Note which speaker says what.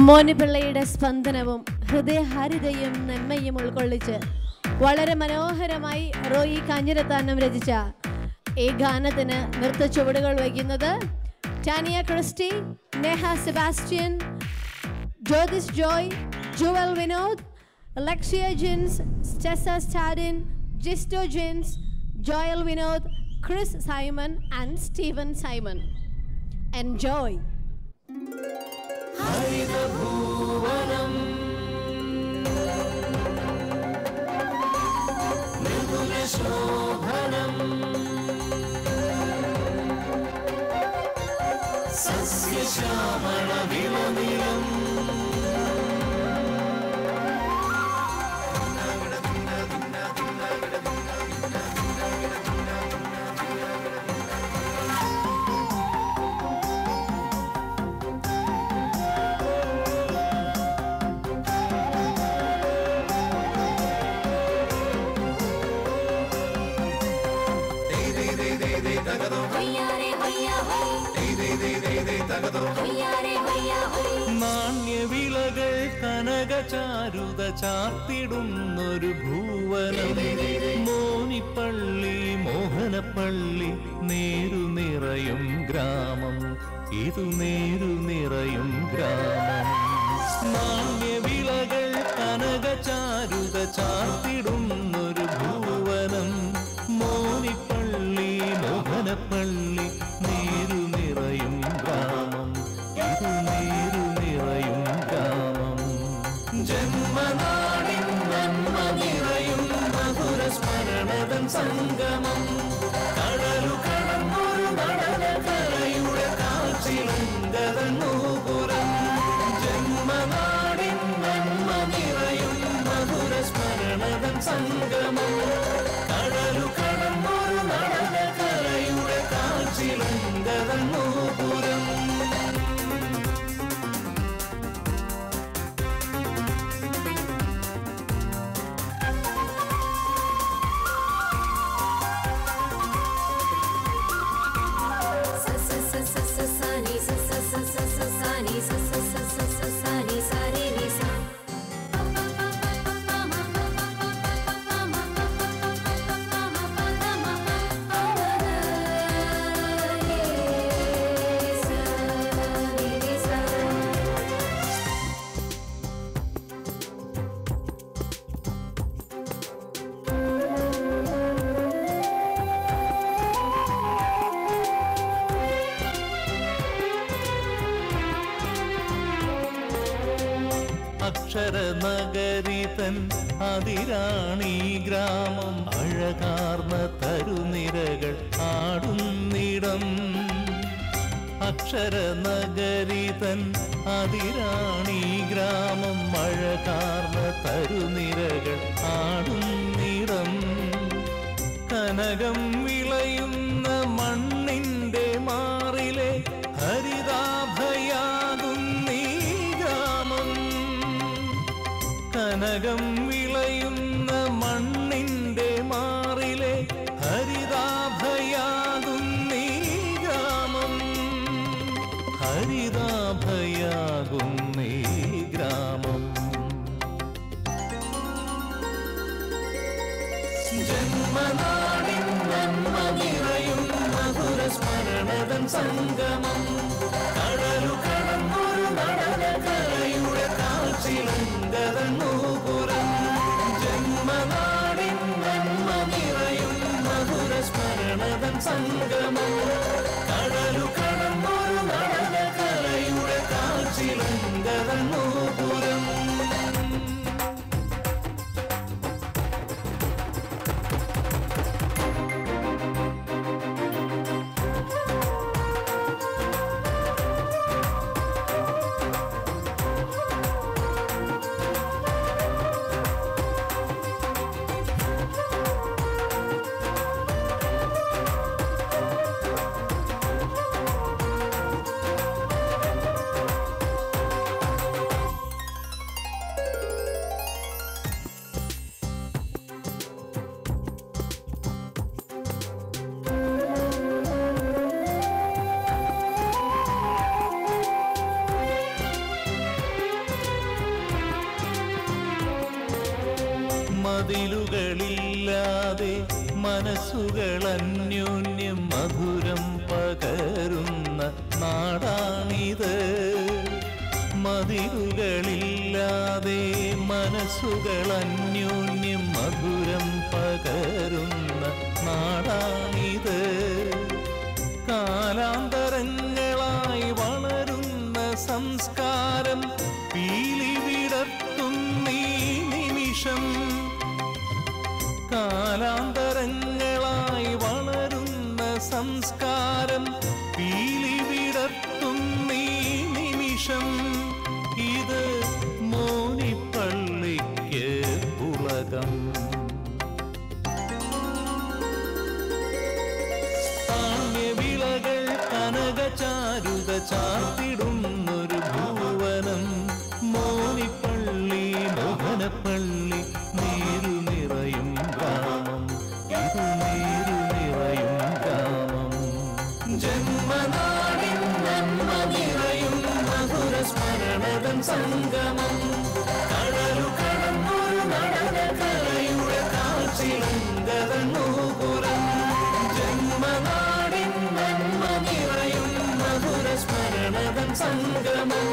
Speaker 1: മോനിപിള്ളയുടെ സ്പന്ദനവും ഹൃദയഹാരിതയും നന്മയും ഉൾക്കൊള്ളിച്ച് വളരെ മനോഹരമായി റോയി കാഞ്ഞിരത്താനം രചിച്ച ഈ ഗാനത്തിന് നൃത്തച്ചുവടുകൾ വയ്ക്കുന്നത് ടാനിയ ക്രിസ്റ്റി, നേഹ സെബാസ്റ്റ്യൻ, ജ്യോതിഷ് ജോയ്, ജുവൽ വിനോദ്, അലക്സിയ ജിൻസ്, സ്റ്റെസ സ്റ്റാഡിൻ, ജിസ്റ്റോ ജിൻസ്, ജോയൽ വിനോദ്, ക്രിസ് സൈമൺ ആൻഡ് സ്റ്റീവൻ സൈമൺ. എൻജോയ്.
Speaker 2: ഹരിതഭൂവനം മൃദുലശോഭനം സസ്യശ്യാമള വിളനിലം നാണ്യവിളകൾ കനകചാരുത ചാർത്തിടുന്നൊരു ഭൂവനം. മോനിപ്പള്ളി മോഹനപ്പള്ളി നേരു നിറയും ഗ്രാമം, ഇതു നേരു നിറയും ഗ്രാമം. നാണ്യവിളകൾ കനകചാരുത ചാർത്തിടുന്നൊരു ഭൂവനം. മോനിപ്പള്ളി മോഹനപ്പള്ളി നേരു നിറയും ഗ്രാമം, ഇതു നേരു നിറയും ഗ്രാമം. ജന്മനാടിൻ നന്മ നിറയും മധുര സ്മരണതൻ സംഗമം. കടലു കടന്നൊരു നടനകലയുടെ കാഴ്ചിലങ്കതൻ നൂപുരം. ജന്മനാടിൻ നന്മ നിറയും മധുര സ്മരണതൻ സംഗമം. കടലു കടന്നൊരു നടനകലയുടെ കാഴ്ചിലങ്കതൻ നൂപുരം. അക്ഷരനഗരിതൻ അതിരാണീ ഗ്രാമം. അഴകാർന്ന തരുനിരകൾ ആടുന്നിടം. അക്ഷരനഗരിതൻ അതിരാണീ ഗ്രാമം. അഴകാർന്ന തരുനിരകൾ ആടുന്നിടം. കനകം വിളയുന്ന മണ്ണിന്റെ മാറിലെ ഹരിതാഭയാകുന്നീ ഗ്രാമം. കനകം വിളയുന്ന മണ്ണിന്റെ മാറിലെ ഹരിതാഭയാകുന്നീ ഗ്രാമം. ഹരിതാഭയാകുന്നീ ഗ്രാമം. ജന്മനാടിൻ നന്മ നിറയും മധുര സ്മരണതൻ സംഗമം. കടലു കടന്നൊരു നടനകലയുടെ കാഴ്ചിലങ്കതൻ നൂപുരം. ജന്മനാടിൻ നന്മ നിറയും മധുര സ്മരണതൻ സംഗമം. കടലു കടന്നൊരു നടനകലയുടെ കാഴ്ചിലങ്കതൻ നൂപുരം. മതിലുകളില്ലാതെ മനസ്സുകൾ അന്യോന്യം മധുരം പകരുന്ന നാടാണിത്. മതിലുകളില്ലാതെ മനസ്സുകൾ അന്യോന്യം മധുരം പകരുന്ന നാടാണിത്. കാലാന്തരങ്ങളായി വളരുന്ന സംസ്കാരം പീലി വിടർത്തുന്നീ നിമിഷം. കാലാന്തരങ്ങളായി വളരുന്ന സംസ്കാരം പീലി വിടർത്തുന്നീ നിമിഷം. ഇത് മോനിപ്പള്ളിക്ക് പുളകം. താണ്യവിളകൾ കനകചാരുത ചാർത്തിടുന്നൊരു ഭുവനം. മോനിപ്പള്ളി മോഹനപ്പള്ളി നീരു നിറയും ഗ്രാമം. ഇത് നീരു നിറയും ഗ്രാമം. ജന്മനാടിൻ നന്മ നിറയും മധുര സ്മരണതൻ സംഗമം. കടലു കടന്നൊരു നടനകലയുടെ കാഴ്ചിലങ്കതൻ നൂപുരം. ജന്മനാടിൻ നന്മ നിറയും മധുര സ്മരണതൻ സംഗമം.